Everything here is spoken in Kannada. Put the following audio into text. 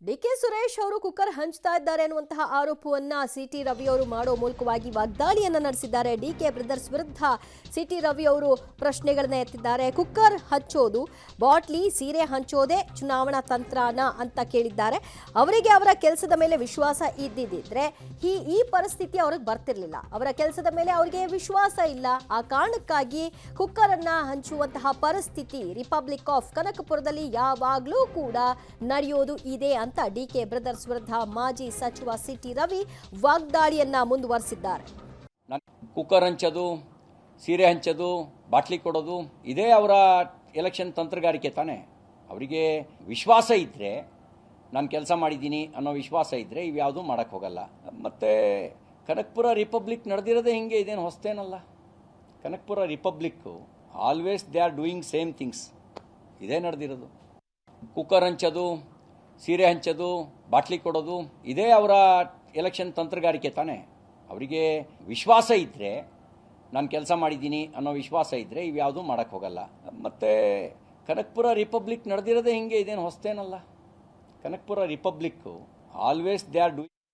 ಡಿಕೆ ಸುರೇಶ್ ಅವರು ಕುಕ್ಕರ್ ಹಂಚ್ತಾ ಇದ್ದಾರೆ ಅನ್ನುವಂತಹ ಆರೋಪವನ್ನ ಸಿಟಿ ರವಿ ಅವರು ಮಾಡೋ ಮೂಲಕವಾಗಿ ವಾಗ್ದಾಳಿಯನ್ನ ನಡೆಸಿದ್ದಾರೆ. ಡಿಕೆ ಬ್ರದರ್ಸ್ ವಿರುದ್ಧ ಸಿಟಿ ರವಿ ಅವರು ಪ್ರಶ್ನೆಗಳನ್ನ ಎತ್ತಿದ್ದಾರೆ. ಕುಕ್ಕರ್ ಹಂಚೋದು, ಬಾಟ್ಲಿ, ಸೀರೆ ಹಂಚೋದೇ ಚುನಾವಣಾ ತಂತ್ರನ ಅಂತ ಕೇಳಿದ್ದಾರೆ. ಅವರಿಗೆ ಅವರ ಕೆಲಸದ ಮೇಲೆ ವಿಶ್ವಾಸ ಇದ್ದಿದ್ರೆ ಈ ಪರಿಸ್ಥಿತಿ ಅವ್ರಿಗೆ ಬರ್ತಿರ್ಲಿಲ್ಲ. ಅವರ ಕೆಲಸದ ಮೇಲೆ ಅವರಿಗೆ ವಿಶ್ವಾಸ ಇಲ್ಲ. ಆ ಕಾರಣಕ್ಕಾಗಿ ಕುಕ್ಕರ್ ಅನ್ನ ಹಂಚುವಂತಹ ಪರಿಸ್ಥಿತಿ ರಿಪಬ್ಲಿಕ್ ಆಫ್ ಕನಕಪುರದಲ್ಲಿ ಯಾವಾಗ್ಲೂ ಕೂಡ ನಡೆಯೋದು ಇದೆ ಅಂತ ಡಿಕೆ ಬ್ರದರ್ಸ್ ವಿರುದ್ಧ ಮಾಜಿ ಸಚಿವ ಸಿಟಿ ರವಿ ವಾಗ್ದಾಳಿಯನ್ನ ಮುಂದುವರೆಸಿದ್ದಾರೆ. ಕುಕ್ಕರ್ ಹಂಚೋದು, ಸೀರೆ ಹಂಚೋದು, ಬಾಟ್ಲಿ ಕೊಡೋದು ಇದೇ ಅವರ ಎಲೆಕ್ಷನ್ ತಂತ್ರಗಾರಿಕೆ ತಾನೆ. ಅವರಿಗೆ ವಿಶ್ವಾಸ ಇದ್ದರೆ, ನಾನು ಕೆಲಸ ಮಾಡಿದ್ದೀನಿ ಅನ್ನೋ ವಿಶ್ವಾಸ ಇದ್ದರೆ ಇವ್ಯಾವುದೂ ಮಾಡೋಕ್ಕೆ ಹೋಗಲ್ಲ. ಮತ್ತು ಕನಕಪುರ ರಿಪಬ್ಲಿಕ್ ನಡೆದಿರೋದೇ ಹಿಂಗೆ, ಇದೇನು ಹೊಸತೇನಲ್ಲ. Kanakapura republic always they are doing same things. ಇದೇ ನಡೆದಿರೋದು. ಕುಕ್ಕರ್ ಹಂಚೋದು, ಸೀರೆ ಹಂಚೋದು, ಬಾಟ್ಲಿ ಕೊಡೋದು ಇದೇ ಅವರ ಎಲೆಕ್ಷನ್ ತಂತ್ರಗಾರಿಕೆ ತಾನೆ. ಅವರಿಗೆ ವಿಶ್ವಾಸ ಇದ್ದರೆ, ನಾನು ಕೆಲಸ ಮಾಡಿದ್ದೀನಿ ಅನ್ನೋ ವಿಶ್ವಾಸ ಇದ್ದರೆ ಇವ್ಯಾವುದೂ ಮಾಡೋಕ್ಕೆ ಹೋಗಲ್ಲ. ಮತ್ತು ಕನಕಪುರ ರಿಪಬ್ಲಿಕ್ ನಡೆದಿರೋದೇ ಹಿಂಗೆ, ಇದೇನು ಹೊಸತೇನಲ್ಲ. Kanakapura republic always they are doing